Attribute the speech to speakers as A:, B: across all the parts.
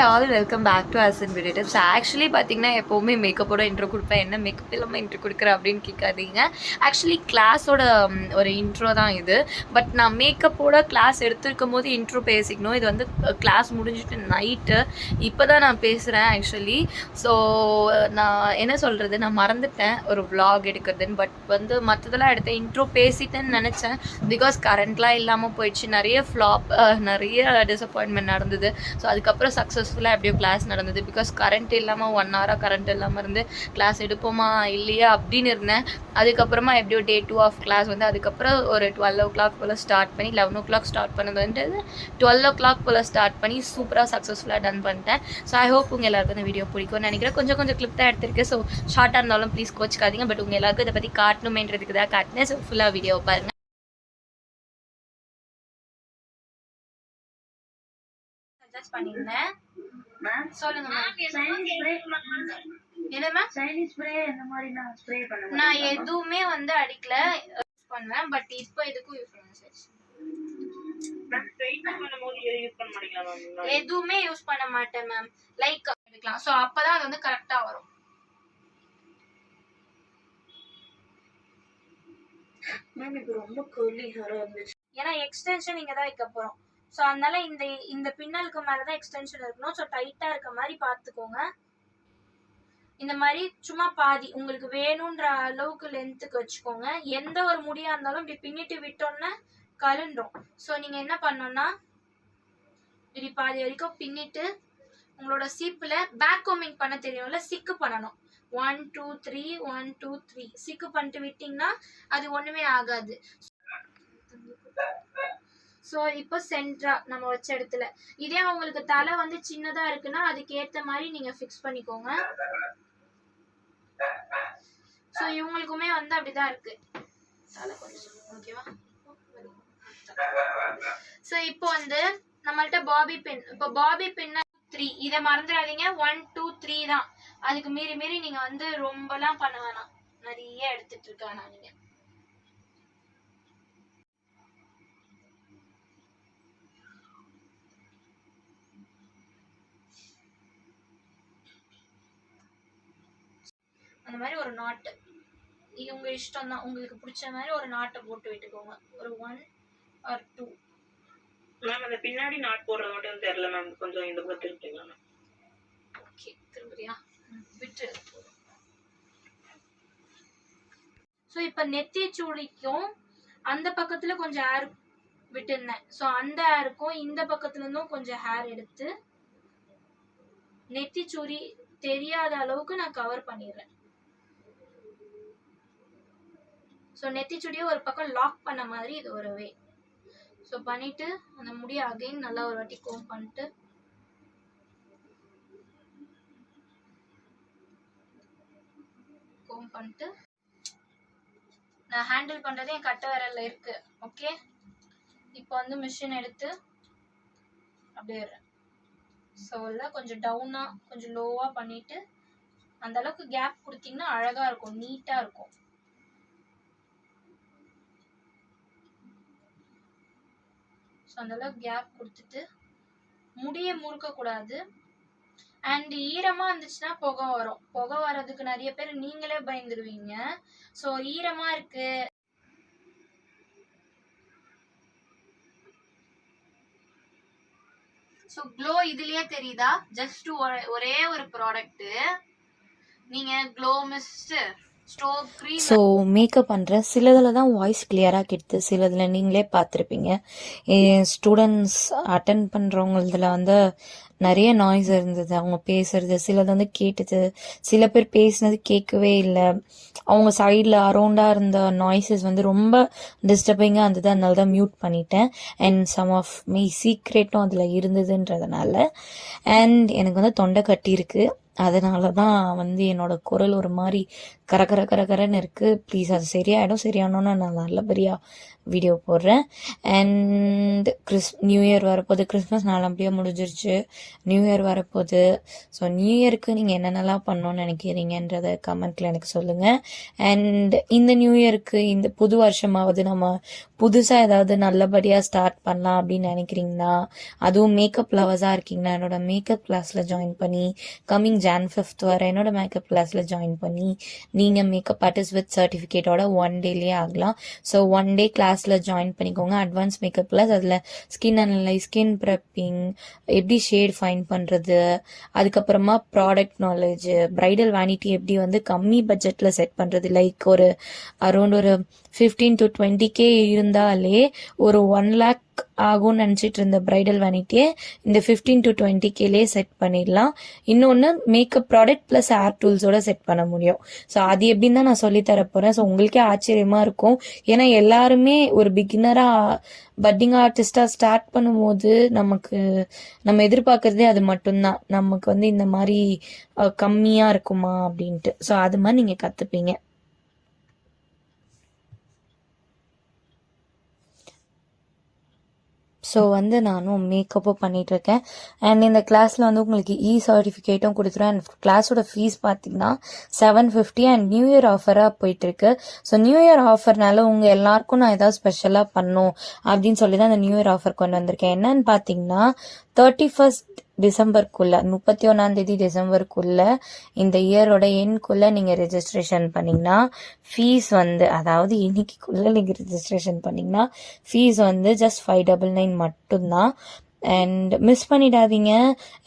A: All welcome back to Asan beauty tips. Actually பார்த்தீங்கன்னா எப்போவுமே மேக்கப்போட intro கொடுப்பேன். என்ன மேக்கப் இல்லாமல் இன்ட்ரோ கொடுக்குறேன் அப்படின்னு கேட்காதீங்க. ஆக்சுவலி கிளாஸோட ஒரு இன்ட்ரோ தான் இது. பட் நான் மேக்கப்போட கிளாஸ் எடுத்துருக்கும் போது இன்ட்ரோ பேசிக்கணும். இது வந்து கிளாஸ் முடிஞ்சுட்டு நைட்டு இப்போ தான் நான் பேசுகிறேன் ஆக்சுவலி. ஸோ நான் என்ன சொல்கிறது, நான் மறந்துட்டேன் ஒரு vlog எடுக்கிறதுன்னு. பட் வந்து மற்றதெல்லாம் எடுத்தேன், இன்ட்ரோ பேசிட்டேன்னு நினச்சேன். பிகாஸ் கரண்ட்லாம் இல்லாமல் போயிடுச்சு, நிறைய ஃப்ளாப், நிறைய டிசப்பாயின்மெண்ட் நடந்தது. ஸோ அதுக்கப்புறம் சக்ஸஸ்ஃபுல்லாக எப்படியோ கிளாஸ் நடந்தது. பிகாஸ் கரண்ட் இல்லாமல் 1 hour கரண்ட் இல்லாமல் இருந்து கிளாஸ் எடுப்போமா இல்லையா அப்படின்னு இருந்தேன். அதுக்கப்புறமா எப்படியோ டே 2 ஆஃப் கிளாஸ் வந்து அதுக்கப்புறம் ஒரு 12 o'clock போல் ஸ்டார்ட் பண்ணி 11 o'clock ஸ்டார்ட் பண்ணதுன்றது 12 o'clock போல் ஸ்டார்ட் பண்ணி சூப்பராக சக்ஸஸ்ஃபுல்லாக டன் பண்ணிட்டேன். ஸோ ஐ ஹோப் உங்கள் எல்லாருக்கும் இந்த வீடியோ பிடிக்கும்னு நினைக்கிறேன். கொஞ்சம் கிளிப் தான் எடுத்திருக்கு. ஸோ ஷார்ட்டாக இருந்தாலும் ப்ளீஸ் கோச்சிக்காதீங்க. பட் உங்கள் எல்லாருக்கும் இதை பற்றி காட்டணுமேன்றதுக்கு தான் காட்டினேன். ஸோ ஃபுல்லாக வீடியோ பாருங்கள். பண்ணிருந்தேன். சொல்லுங்க நான் எதுவுமே வந்து அடிக்கல பண்ணுவேன். பட் இப்போ இதுக்கும் எதுவுமே யூஸ் பண்ண மாட்டேன் மேம். லைக் எடுக்கலாம். ஸோ அப்பதான் அது வந்து கரெக்டா வரும். மேம் இது ரொம்ப கர்லி ஹேரா இருந்துச்சு. ஏன்னா எக்ஸ்டென்ஷன் இங்க தான் வைக்க போறோம். ஸோ அதனால இந்த பின்னலுக்கு மேலதான் எக்ஸ்டென்ஷன் இருக்கணும். ஸோ டைட்டா இருக்க மாதிரி பார்த்துக்கோங்க. இந்த மாதிரி சும்மா பாதி உங்களுக்கு வேணும்ன்ற அளவுக்கு லென்த்துக்கு வச்சுக்கோங்க. எந்த ஒரு முடியா இருந்தாலும் இப்படி பின்னிட்டு விட்டோம்னா கலண்டுரும். ஸோ நீங்க என்ன பண்ணணும்னா இப்படி பாதி வரைக்கும் பின்னிட்டு உங்களோட சீப்புல பேக் கோமிங் பண்ண தெரியும்ல, சிக்கு பண்ணணும். 1 2 3 1 2 3 சிக்கு பண்ணிட்டு விட்டீங்கன்னா அது ஒண்ணுமே ஆகாது. ஸோ இப்போ சென்ட்ரா நம்ம வச்ச இடத்துல இதே உங்களுக்கு தலை வந்து சின்னதா இருக்குன்னா அதுக்கு ஏத்த மாதிரி நீங்க ஃபிக்ஸ் பண்ணிக்கோங்க. ஸோ இவங்களுக்குமே வந்து அப்படிதான் இருக்கு தலை கொஞ்சம். ஓகேவா? ஸோ இப்போ வந்து நம்மள்ட்ட பாபி பின். இப்போ பாபி பின்ன 3 இதை மறந்துடாதீங்க. 1 2 3 தான். அதுக்கு மீறி நீங்க வந்து ரொம்பலாம் பண்ண வேணாம். நிறைய எடுத்துட்டு இருக்கானா நீங்க. அந்த மாதிரி ஒரு நாட்டு இது உங்க இஷ்டம் தான். உங்களுக்கு பிடிச்ச மாதிரி ஒரு நாட்டை போட்டு விட்டுக்கோங்க. ஒரு 1 or 2.
B: மேம் அந்த பின்னாடி நாட் போடுறது மட்டும் தெரியல மேம். கொஞ்சம் இந்த பக்கம் திருப்பிங்க மேம்.
A: ஓகே திரும்பியா விட்டு. ஸோ இப்போ நெத்தி சூடிக்கும் அந்த பக்கத்துல கொஞ்சம் ஹேர் விட்டுருந்தேன். ஸோ அந்த ஹேருக்கும் இந்த பக்கத்துல இருந்தும் கொஞ்சம் ஹேர் எடுத்து நெத்தி சூரி தெரியாத அளவுக்கு நான் கவர் பண்ணிடுறேன். ஸோ நெத்திச்சுடியை ஒரு பக்கம் லாக் பண்ண மாதிரி இது ஒரு வே. ஸோ பண்ணிட்டு அந்த முடியை அகைன் நல்லா ஒரு வாட்டி கோம் பண்ணிட்டு நான் ஹேண்டில் பண்றது என் கட்டை விரல்ல இருக்கு. ஓகே, இப்போ வந்து மிஷின் எடுத்து அப்படியே ஸோ கொஞ்சம் டவுனா கொஞ்சம் லோவா பண்ணிட்டு அந்த அளவுக்கு கேப் கொடுத்தீங்கன்னா அழகா இருக்கும், நீட்டா இருக்கும். ஸோ அந்த அளவுக்கு கேப் கொடுத்துட்டு முடியை முறுக்க கூடாது. அண்ட் ஈரமா இருந்துச்சுன்னா புகை வரும். புகை வர்றதுக்கு நிறைய பேர் நீங்களே பயந்துருவீங்க. ஸோ ஈரமா இருக்கு. ஸோ க்ளோ இதுலயே தெரியுதா? ஜஸ்ட் ஒரே ஒரு ப்ராடக்ட். நீங்க க்ளோ மிஸ்ட்
C: ஸோ மேக்கப் பண்ணுறேன். சிலதில் தான் வாய்ஸ் கிளியராக கெடுத்து, சிலதில் நீங்களே பார்த்துருப்பீங்க. ஸ்டூடெண்ட்ஸ் அட்டன் பண்ணுறவங்களதுல வந்து நிறைய நாய்ஸ் இருந்தது. அவங்க பேசுறது சிலது வந்து கேட்டுது, சில பேர் பேசினது கேட்கவே இல்லை. அவங்க சைடில் அரௌண்டாக இருந்த நாய்ஸஸ் வந்து ரொம்ப டிஸ்டர்பிங்காக இருந்தது. அதனால தான் மியூட் பண்ணிட்டேன். அண்ட் சம் ஆஃப் மை சீக்ரெட்டும் அதில் இருந்ததுன்றதுனால. அண்ட் எனக்கு வந்து தொண்டை கட்டியிருக்கு. அதனால தான் வந்து என்னோட குரல் ஒரு மாதிரி கரகரன்னு இருக்குது. ப்ளீஸ் அது சரியாயிடும். சரியானோன்னு நான் நல்லபடியாக வீடியோ போடுறேன். அண்ட் நியூ இயர் வரப்போகுது. கிறிஸ்மஸ் நல்லபடியாக முடிஞ்சிருச்சு. நியூ இயர் வரப்போகுது. ஸோ நியூ இயருக்கு நீங்கள் என்னென்னலாம் பண்ணணும்னு நினைக்கிறீங்கன்றத கமெண்ட்டில் எனக்கு சொல்லுங்கள். அண்ட் இந்த நியூ இயருக்கு இந்த புது வருஷமாவது நம்ம புதுசாக ஏதாவது நல்லபடியாக ஸ்டார்ட் பண்ணலாம் அப்படின்னு நினைக்கிறீங்கன்னா, அதுவும் மேக்கப் லவர்ஸாக இருக்கீங்கன்னா என்னோட மேக்கப் கிளாஸில் ஜாயின் பண்ணி கம்மிங் Jan 5th வர என்னோட மேக்கப் கிளாஸில் ஜாயின் பண்ணி நீங்கள் மேக்கப் ஆர்டிஸ்ட் வித் சர்டிஃபிகேட்டோட 1 டேலேயே ஆகலாம். ஸோ 1 டே கிளாஸில் ஜாயின் பண்ணிக்கோங்க. Advance makeup class. அதில் ஸ்கின் அனலைஸ், ஸ்கின் ப்ரெப்பிங், எப்படி ஷேட் ஃபைன் பண்ணுறது, அதுக்கப்புறமா ப்ராடக்ட் நாலேஜ், ப்ரைடல் வேனிட்டி எப்படி வந்து கம்மி பட்ஜெட்டில் செட் பண்ணுறது, லைக் ஒரு அரௌண்ட் ஒரு 15 to 20K இருந்தாலே ஒரு 1 lakh ஆகும்னு நினச்சிட்டு இருந்த ப்ரைடல் வேனிட்டியே இந்த 15 to 20Kலே செட் பண்ணிடலாம். இன்னொன்று மேக்கப் ப்ராடக்ட் ப்ளஸ் ஹேர் டூல்ஸோட செட் பண்ண முடியும். ஸோ அது எப்படின்னு தான் நான் சொல்லி தரப்போகிறேன். ஸோ உங்களுக்கே ஆச்சரியமாக இருக்கும். ஏன்னா எல்லாருமே ஒரு பிகினராக பட்டிங் ஆர்டிஸ்டாக ஸ்டார்ட் பண்ணும்போது நம்ம எதிர்பார்க்கறதே அது மட்டும்தான். நமக்கு வந்து இந்த மாதிரி கம்மியாக இருக்குமா அப்படின்ட்டு. ஸோ அது மாதிரி நீங்கள் கற்றுப்பீங்க. ஸோ வந்து நானும் மேக்கப்பும் பண்ணிகிட்ருக்கேன். அண்ட் இந்த கிளாஸில் வந்து உங்களுக்கு சர்டிஃபிகேட்டும் கொடுத்துருவேன். அண்ட் கிளாஸோட ஃபீஸ் பார்த்தீங்கன்னா 750. அண்ட் நியூ இயர் ஆஃபராக போயிட்டுருக்கு. ஸோ நியூ இயர் ஆஃபர்னால உங்கள் எல்லாருக்கும் நான் ஏதாவது ஸ்பெஷலாக பண்ணும் அப்படின்னு சொல்லி தான் அந்த நியூ இயர் ஆஃபர் கொண்டு வந்திருக்கேன். என்னன்னு பார்த்தீங்கன்னா 31st டிசம்பருக்குள்ள 31 டிசம்பருக்குள்ள இந்த இயரோட எண்ட்குள்ள நீங்கள் ரெஜிஸ்ட்ரேஷன் பண்ணிங்கன்னா ஃபீஸ் வந்து, அதாவது இன்னைக்குள்ள நீங்கள் ரெஜிஸ்ட்ரேஷன் பண்ணிங்கன்னா ஃபீஸ் வந்து ஜஸ்ட் 599 மட்டும்தான். அண்ட் மிஸ் பண்ணிடாதீங்க.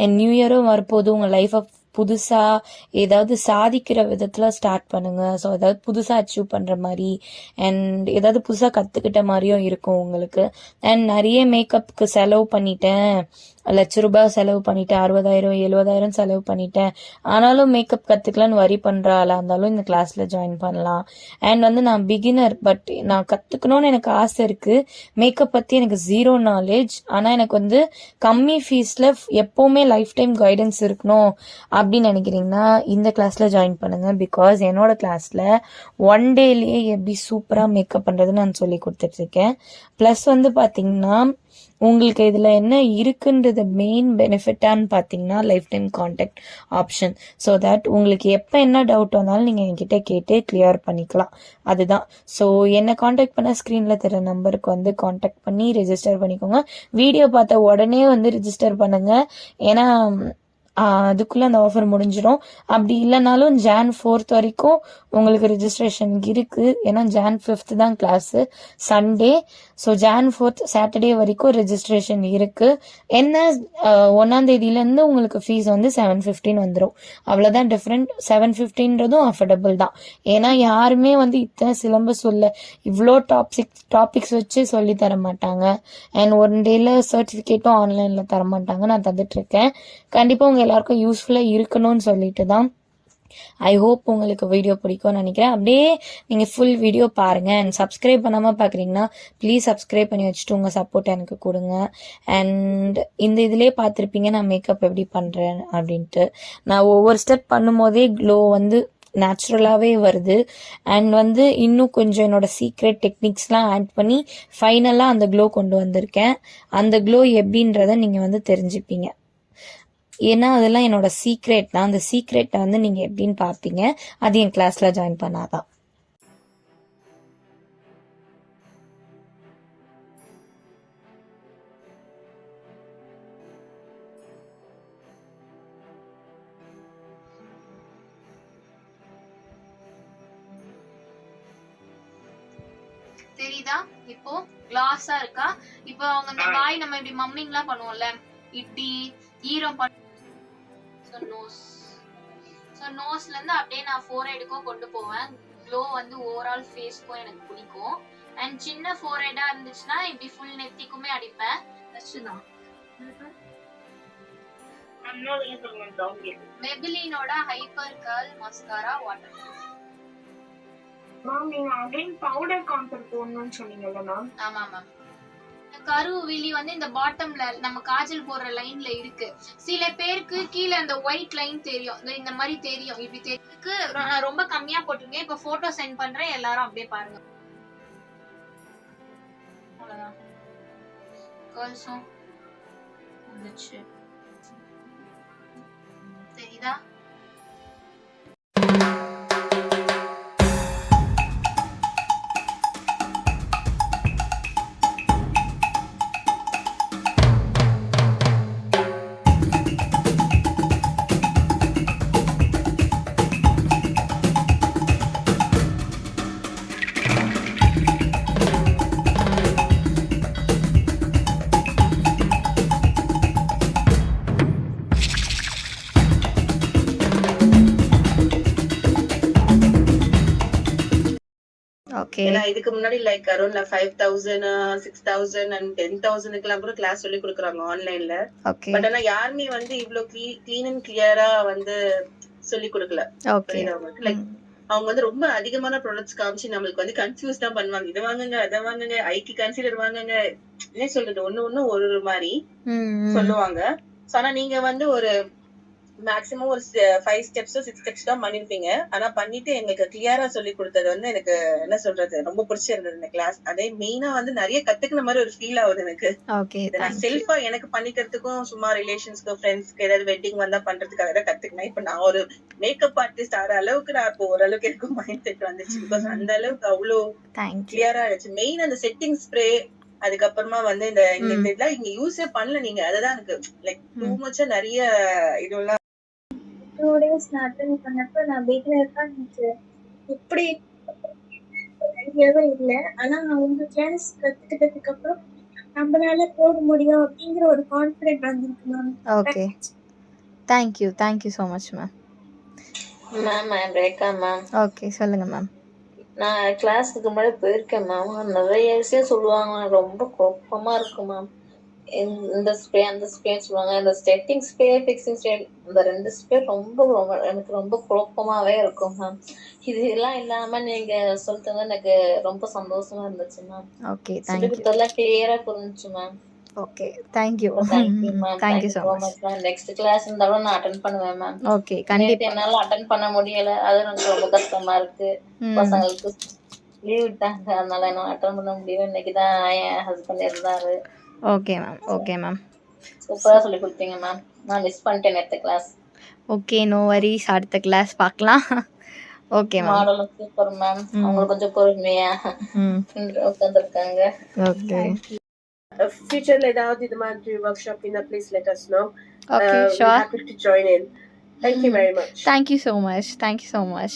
C: அண்ட் நியூ இயரும் வரப்போது. உங்கள் லைஃப்பை புதுசாக ஏதாவது சாதிக்கிற விதத்தில் ஸ்டார்ட் பண்ணுங்கள். ஸோ ஏதாவது புதுசாக அச்சீவ் பண்ணுற மாதிரி அண்ட் ஏதாவது புதுசாக கற்றுக்கிட்ட மாதிரியும் இருக்கும் உங்களுக்கு. அண்ட் நிறைய மேக்கப்புக்கு செலவு பண்ணிட்டேன், ₹1,00,000 செலவு பண்ணிட்டேன், 60,000 70,000 செலவு பண்ணிட்டேன், ஆனாலும் மேக்கப் கற்றுக்கலான்னு வரி பண்ணுற ஆளாக இருந்தாலும் இந்த கிளாஸில் ஜாயின் பண்ணலாம். அண்ட் வந்து நான் பிகினர், பட் நான் கற்றுக்கணும்னு எனக்கு ஆசை இருக்குது. மேக்கப் பற்றி எனக்கு 0 நாலேஜ். ஆனால் எனக்கு வந்து கம்மி ஃபீஸில் எப்போவுமே லைஃப் டைம் கைடன்ஸ் இருக்கணும் அப்படின்னு நினைக்கிறீங்கன்னா இந்த கிளாஸில் ஜாயின் பண்ணுங்கள். பிகாஸ் என்னோட கிளாஸில் 1 டேலேயே எப்படி சூப்பராக மேக்கப் பண்ணுறதுன்னு நான் சொல்லி கொடுத்துட்ருக்கேன். ப்ளஸ் வந்து பார்த்தீங்கன்னா உங்களுக்கு இதில் என்ன இருக்குன்றது மெயின் பெனிஃபிட்டான்னு பார்த்தீங்கன்னா life time contact option. So that உங்களுக்கு எப்போ என்ன டவுட் வந்தாலும் நீங்கள் என்கிட்ட கேட்டு கிளியர் பண்ணிக்கலாம். அதுதான். ஸோ என்னை காண்டாக்ட் பண்ண ஸ்க்ரீனில் தர நம்பருக்கு வந்து காண்டாக்ட் பண்ணி ரெஜிஸ்டர் பண்ணிக்கோங்க. வீடியோ பார்த்த உடனே வந்து ரெஜிஸ்டர் பண்ணுங்கள். ஏன்னா அதுக்குள்ளே அந்த ஆஃபர் முடிஞ்சிடும். அப்படி இல்லைனாலும் Jan 4th வரைக்கும் உங்களுக்கு ரெஜிஸ்ட்ரேஷன் இருக்குது. ஏன்னா Jan 5th தான் class, Sunday. So Jan 4th Saturday வரைக்கும் ரெஜிஸ்ட்ரேஷன் இருக்குது. என்ன 1ஆம் தேதியிலேருந்து உங்களுக்கு ஃபீஸ் வந்து 715 வந்துடும். அவ்வளோதான் டிஃப்ரெண்ட். 715ன்றதும் அஃபோர்டபுள் தான். ஏன்னா யாருமே வந்து இத்தனை சிலம்பஸ் இவ்வளோ டாபிக்ஸ் வச்சு சொல்லி தர மாட்டாங்க. அண்ட் 1 டேல சர்டிஃபிகேட்டும் ஆன்லைனில் தர மாட்டாங்க. நான் தந்துட்டுருக்கேன். கண்டிப்பாக உங்கள் எல்லாருக்கும் யூஸ்ஃபுல்லாக இருக்கணும்னு சொல்லிட்டு தான். ஐ ஹோப் உங்களுக்கு வீடியோ பிடிக்கும்னு நினைக்கிறேன். அப்படியே நீங்கள் ஃபுல் வீடியோ பாருங்கள். அண்ட் சப்ஸ்கிரைப் பண்ணாமல் பார்க்குறீங்கன்னா ப்ளீஸ் சப்ஸ்கிரைப் பண்ணி வச்சுட்டு உங்கள் சப்போர்ட் எனக்கு கொடுங்க. அண்ட் இந்த இதிலே பார்த்துருப்பீங்க நான் மேக்கப் எப்படி பண்ணுறேன் அப்படின்ட்டு. நான் ஒவ்வொரு ஸ்டெப் பண்ணும்போதே க்ளோ வந்து நேச்சுரலாகவே வருது. அண்ட் வந்து இன்னும் கொஞ்சம் என்னோட சீக்ரெட் டெக்னிக்ஸ்லாம் ஆட் பண்ணி ஃபைனலாக அந்த க்ளோ கொண்டு வந்திருக்கேன். அந்த க்ளோ எப்படின்றத நீங்கள் வந்து தெரிஞ்சுப்பீங்க. ஏன்னா அதெல்லாம் என்னோட சீக்ரெட் தான். அந்த சீக்ரெட்டை வந்து நீங்கள் எப்படின்னு பார்ப்பீங்க. அது என் கிளாஸில் ஜாயின் பண்ணாதான்.
A: தெரியுதா? இப்போ கிளாஸா இருக்கா? இப்போ அவங்க இந்த வாய் நம்ம இப்படி மம்மிங்லாம் பண்ணுவோம்ல, இப்படி ஈரம் நோஸ்ல இருந்து அப்படியே நான் ஃபோர்ஹெடுக்கும் கொண்டு போவேன். க்ளோ வந்து ஓவரால் ஃபேஸ்க்கும் எனக்கு பிடிக்கும். அண்ட் சின்ன ஃபோர்ஹெடா இருந்துச்சுன்னா இப்படி ஃபுல் நெத்திக்குமே அடிப்பேன். தான் மெபிலினோட hyper curl mascara water
B: ma'am நீங்க அகைன் பவுடர் கான்செப்ட் போடணும்னு சொன்னீங்கல்ல மேம்?
A: ஆமா மேம். கருவிழி வந்து இந்த பாட்டம்ல நம்ம காஜல் போடுற லைன்ல இருக்கு. சில பேருக்கு கீழே அந்த ஒயிட் லைன் தெரியும், இந்த மாதிரி தெரியும், இப்படி தெரியுக்கு ரொம்ப கம்மியா போட்டிருக்கேன். இப்ப போட்டோ சென்ட் பண்றேன், எல்லாரும் அப்படியே பாருங்க. அவ்வளவுதான். கேர்ள்ஸும் வந்துச்சு, தெரியுதா?
C: ஓகே.
B: ஏன்னா இதுக்கு முன்னாடி லைக் அரௌண்ட் 5000 6000 and 10,000க்குலாம் கூட கிளாஸ் சொல்லி கொடுக்குறாங்க ஆன்லைன்ல.
C: ஓகே.
B: பட் ஆனா யாருமே வந்து இவ்ளோ க்ளீன் அண்ட் கிளியரா வந்து சொல்லி கொடுக்கல.
C: ஓகே.
B: லைக் அவங்க வந்து ரொம்ப அதிகமான ப்ராடக்ட்ஸ் காமிச்சு நம்மளுக்கு வந்து கன்ஃபியூஸ் தான் பண்ணுவாங்க. இதை வாங்குங்க, அதை வாங்குங்க, ஐக்கு கன்சிடர் வாங்குங்க, என்ன சொல்றது, ஒண்ணு ஒரு மாதிரி சொல்லுவாங்க. ஆனா நீங்க வந்து ஒரு மேக்ஸிமம் ஒரு 5 ஸ்டெப்ஸ் 6 ஸ்டெப்ஸ் தான் பண்ணிருப்பீங்க. ஆனா பண்ணிட்டு எங்களுக்கு கிளியரா சொல்லி கொடுத்தது வந்து எனக்கு என்ன சொல்றது ரொம்ப பிடிச்சிருந்தது இந்த கிளாஸ். அதே மெயினா வந்து நிறைய கத்துக்கிற மாதிரி ஒரு ஃபீல் ஆகுது எனக்கு.
C: ஓகே.
B: நான் செல்ஃபா எனக்கு பண்ணிக்கிறதுக்கும் சும்மா ரிலேஷன்ஸ்க்கு ஃப்ரெண்ட்ஸ்க்கு ஏதாவது வெட்டிங் வந்தா பண்றதுக்காக தான் கத்துக்கினேன். இப்ப நான் ஒரு மேக்கப் ஆர்டிஸ்ட் ஆகிற அளவுக்கு நான் இப்போ ஓரளவுக்கு எனக்கு மைண்ட் செட் வந்துச்சு. பிகாஸ் அந்த அளவுக்கு அவ்வளோ கிளியரா ஆயிடுச்சு. மெயின் அந்த செட்டிங் ஸ்ப்ரே, அதுக்கப்புறமா வந்து இந்த இதெல்லாம் இங்க யூஸே பண்ணல நீங்க. அதுதான் எனக்கு லைக் டூ மச்சா நிறைய இதெல்லாம்
D: 2 days நான் அட்டெண்ட் பண்ணப்ப நான் பிகினர் தான் இருந்துச்சு. இப்படி ஐடியாவே இல்லை. ஆனா உங்க கிளாஸ் கத்துக்கிட்டதுக்கு அப்புறம் நம்மளால போட முடியும் அப்படிங்கிற ஒரு கான்ஃபிடென்ட் வந்திருக்கு ma'am.
C: Okay. Thank you so much ma'am.
E: Ma'am I Rekha ma'am.
C: Okay, சொல்லுங்க மேம்.
E: நான் கிளாஸுக்கு முன்னாடி போயிருக்கேன் மேம். நிறைய விஷயம் சொல்லுவாங்க, ரொம்ப குழப்பமா இருக்கு மேம். இந்த ஸ்ப்ரே அந்த ஸ்ப்ரேன்னு சொல்லுவாங்க. இந்த செட்டிங் ஸ்ப்ரே ஃபிக்ஸிங் ஸ்ப்ரே, இந்த 2 ஸ்ப்ரே ரொம்ப எனக்கு ரொம்ப குழப்பமாவே இருக்கும் மேம். இதெல்லாம் இல்லாம நீங்க சொல்லிட்டு எனக்கு ரொம்ப சந்தோஷமா இருந்துச்சு மேம்.
C: ஓகே,
E: சொல்லிட்டெல்லாம் கிளியரா புரிஞ்சுச்சு ma'am.
C: Okay, thank you
E: ma'am.
C: Thank you so much
E: ma'am. Next class இருந்தாலும் நான் அட்டெண்ட் பண்ணுவேன் மேம்.
C: ஓகே, கண்டிப்பா.
E: என்னால அட்டெண்ட் பண்ண முடியல, அது எனக்கு ரொம்ப கஷ்டமா இருக்கு. பசங்களுக்கு லீவ் விட்டாங்க, அதனால என்ன அட்டெண்ட் பண்ண முடியல. இன்னைக்குதான் என் ஹஸ்பண்ட் இருந்தாரு.
C: Okay ma'am.
E: சூப்பரா சொல்லி கொடுத்தீங்க மேம். நான் மிஸ் பண்ணிட்டேன் நேற்று கிளாஸ்.
C: ஓகே, நோ வரிஸ், அடுத்த கிளாஸ் பார்க்கலாம். Okay ma'am.
E: மாடலும் சூப்பர் மேம். அவங்க கொஞ்சம் பொறுமையா உட்காந்துருக்காங்க.
C: ஓகே.
F: ஃபியூச்சர்ல ஏதாவது இது மாதிரி ஒர்க் ஷாப் இருந்தா please let us know.
C: Okay, sure.
F: Happy to join in. Thank you very much.
C: Thank you so much.